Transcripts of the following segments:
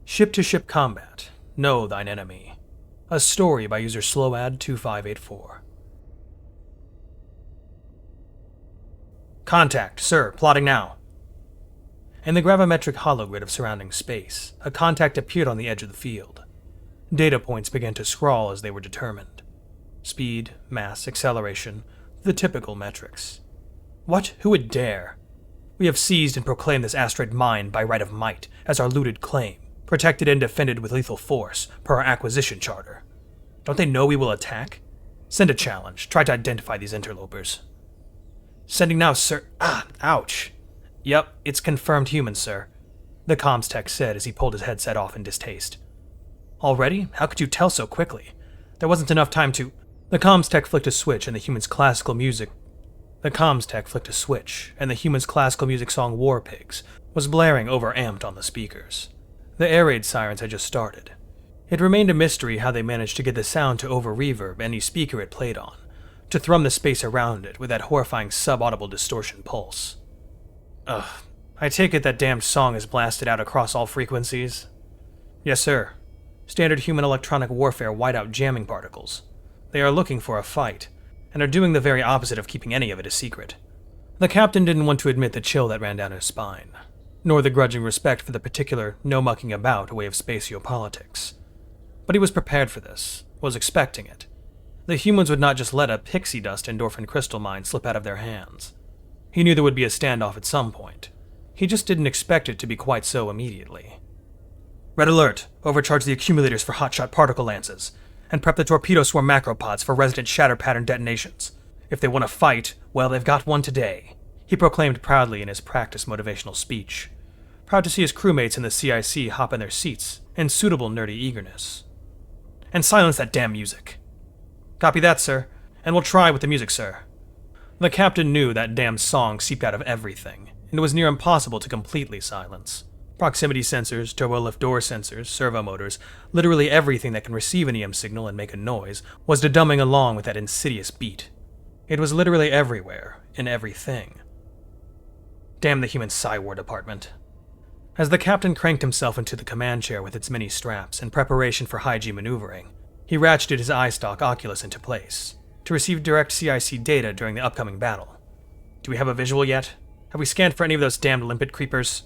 Ship-to-ship combat. Know thine enemy. A story by user Slow-Ad2584. Contact, sir, plotting now. In the gravimetric hologrid of surrounding space, a contact appeared on the edge of the field. Data points began to scrawl as they were determined. Speed, mass, acceleration, the typical metrics. What? Who would dare? We have seized and proclaimed this asteroid mine by right of might as our looted claim, protected and defended with lethal force per our acquisition charter. Don't they know we will attack? Send a challenge. Try to identify these interlopers. Sending now, sir. Ouch. Yep, it's confirmed human, sir, the comms tech said as he pulled his headset off in distaste. Already? How could you tell so quickly? There wasn't enough time to... The comms tech flicked a switch and the human's classical music song War Pigs was blaring over-amped on the speakers. The air raid sirens had just started. It remained a mystery how they managed to get the sound to over-reverb any speaker it played on, to thrum the space around it with that horrifying sub-audible distortion pulse. I take it that damned song is blasted out across all frequencies? Yes, sir. Standard human electronic warfare whiteout jamming particles. They are looking for a fight, and are doing the very opposite of keeping any of it a secret. The captain didn't want to admit the chill that ran down his spine, nor the grudging respect for the particular no-mucking-about way of spatiopolitics. But he was prepared for this, was expecting it. The humans would not just let a pixie dust endorphin crystal mine slip out of their hands. He knew there would be a standoff at some point. He just didn't expect it to be quite so immediately. Red alert! Overcharge the accumulators for hotshot particle lances, and prep the torpedo swarm macropods for resident shatter pattern detonations. If they want to fight, well, they've got one today, he proclaimed proudly in his practice motivational speech, proud to see his crewmates in the CIC hop in their seats in suitable nerdy eagerness. And silence that damn music. Copy that, sir, and we'll try with the music, sir. The captain knew that damn song seeped out of everything, and it was near impossible to completely silence. Proximity sensors, turbo-lift door sensors, servo motors, literally everything that can receive an EM signal and make a noise was dumbing along with that insidious beat. It was literally everywhere, in everything. Damn the human Psy-War department. As the captain cranked himself into the command chair with its many straps in preparation for high-G maneuvering, he ratcheted his eye-stalk Oculus into place to receive direct CIC data during the upcoming battle. Do we have a visual yet? Have we scanned for any of those damned limpet creepers?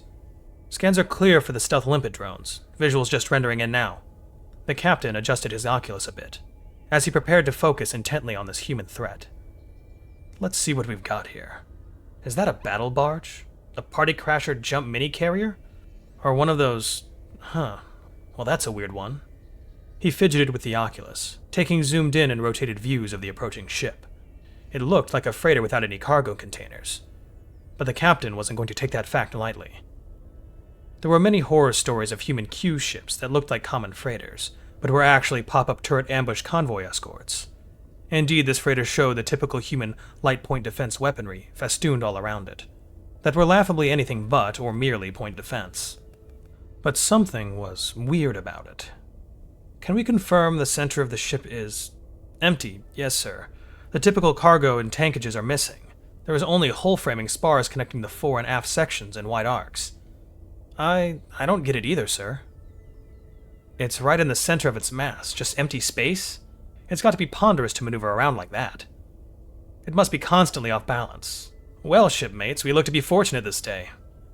Scans are clear for the stealth limpet drones. Visuals just rendering in now. The captain adjusted his Oculus a bit, as he prepared to focus intently on this human threat. Let's see what we've got here. Is that a battle barge? A party crasher jump mini-carrier? Or one of those... Well, that's a weird one. He fidgeted with the Oculus, taking zoomed in and rotated views of the approaching ship. It looked like a freighter without any cargo containers. But the captain wasn't going to take that fact lightly. There were many horror stories of human Q ships that looked like common freighters, but were actually pop-up turret ambush convoy escorts. Indeed, this freighter showed the typical human light point defense weaponry festooned all around it, that were laughably anything but or merely point defense. But something was weird about it. Can we confirm the center of the ship is... empty? Yes, sir. The typical cargo and tankages are missing. There is only hull-framing spars connecting the fore and aft sections in wide arcs. I don't get it either, sir. It's right in the center of its mass, just empty space? It's got to be ponderous to maneuver around like that. It must be constantly off balance. Well, shipmates, we look to be fortunate this day.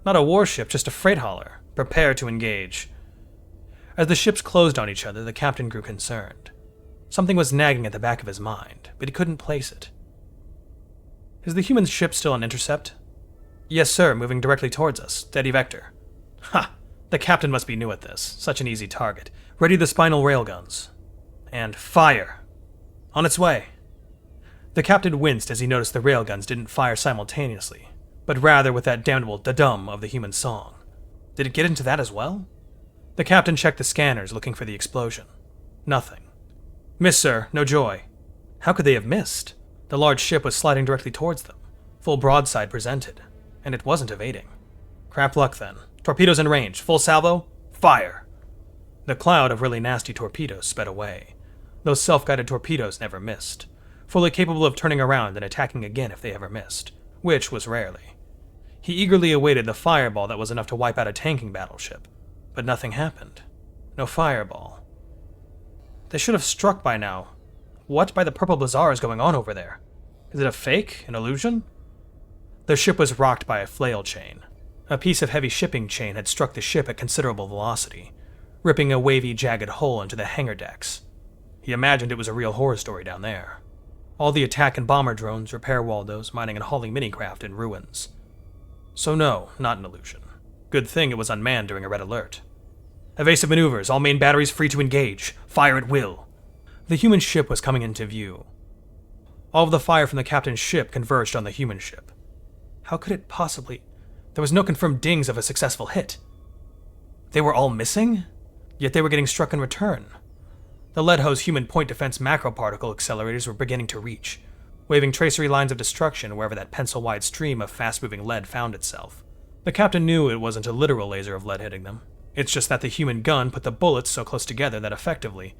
Not a warship, just a freight hauler. Prepare to engage. As the ships closed on each other, the captain grew concerned. Something was nagging at the back of his mind, but he couldn't place it. Is the human ship still on intercept? Yes, sir, moving directly towards us. Steady vector. Ha! The captain must be new at this. Such an easy target. Ready the spinal railguns. And fire! On its way. The captain winced as he noticed the railguns didn't fire simultaneously, but rather with that damnable da-dum of the human song. Did it get into that as well? The captain checked the scanners, looking for the explosion. Nothing. Miss, sir. No joy. How could they have missed? The large ship was sliding directly towards them, full broadside presented, and it wasn't evading. Crap luck, then. Torpedoes in range. Full salvo. Fire! The cloud of really nasty torpedoes sped away. Those self-guided torpedoes never missed, fully capable of turning around and attacking again if they ever missed, which was rarely. He eagerly awaited the fireball that was enough to wipe out a tanking battleship, but nothing happened. No fireball. They should have struck by now. What by the purple bazaar is going on over there? Is it a fake? An illusion? The ship was rocked by a flail chain. A piece of heavy shipping chain had struck the ship at considerable velocity, ripping a wavy, jagged hole into the hangar decks. He imagined it was a real horror story down there. All the attack and bomber drones, repair waldos, mining and hauling minicraft in ruins. So no, not an illusion. Good thing it was unmanned during a red alert. Evasive maneuvers, all main batteries free to engage. Fire at will. The human ship was coming into view. All of the fire from the captain's ship converged on the human ship. How could it possibly... There was no confirmed dings of a successful hit. They were all missing? Yet they were getting struck in return. The lead-hose human point defense macroparticle accelerators were beginning to reach, waving tracery lines of destruction wherever that pencil-wide stream of fast-moving lead found itself. The captain knew it wasn't a literal laser of lead hitting them. It's just that the human gun put the bullets so close together that effectively,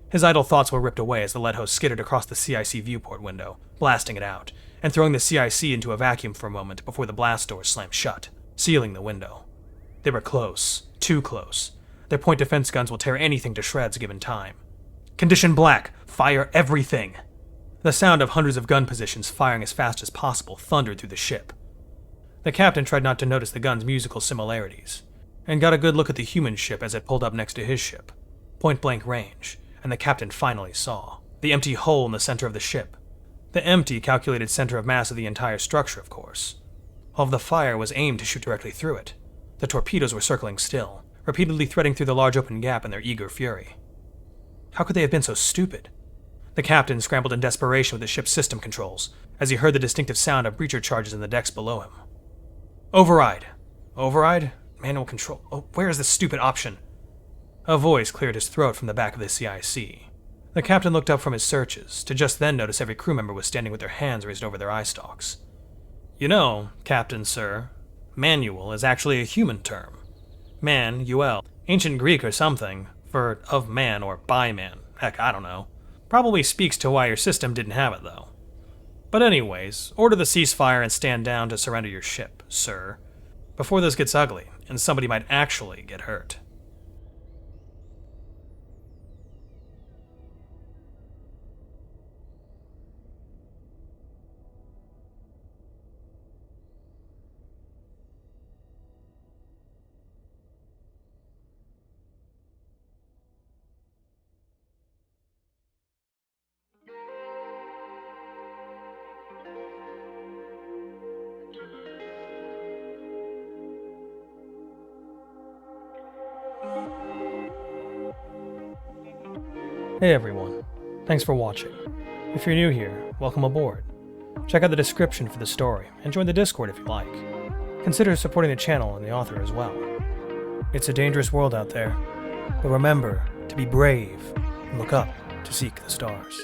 his idle thoughts were ripped away as the lead hose skidded across the CIC viewport window, blasting it out, and throwing the CIC into a vacuum for a moment before the blast doors slammed shut, sealing the window. They were close, too close. Their point defense guns will tear anything to shreds given time. Condition black, fire everything! The sound of hundreds of gun positions firing as fast as possible thundered through the ship. The captain tried not to notice the gun's musical similarities, and got a good look at the human ship as it pulled up next to his ship. Point-blank range, and the captain finally saw the empty hole in the center of the ship. The empty, calculated center of mass of the entire structure, of course. All of the fire was aimed to shoot directly through it. The torpedoes were circling still, repeatedly threading through the large open gap in their eager fury. How could they have been so stupid? The captain scrambled in desperation with the ship's system controls, as he heard the distinctive sound of breacher charges in the decks below him. Override. Override? Manual control. Oh, where is this stupid option? A voice cleared his throat from the back of the CIC. The captain looked up from his searches, to just then notice every crew member was standing with their hands raised over their eye stalks. You know, Captain, sir, manual is actually a human term. Man-uel, ancient Greek or something, for of man or by man. Heck, I don't know. Probably speaks to why your system didn't have it, though. But anyways, order the ceasefire and stand down to surrender your ship, sir. Before this gets ugly, and somebody might actually get hurt. Hey everyone, thanks for watching. If you're new here, welcome aboard. Check out the description for the story, and join the Discord if you like. Consider supporting the channel and the author as well. It's a dangerous world out there, but remember to be brave and look up to seek the stars.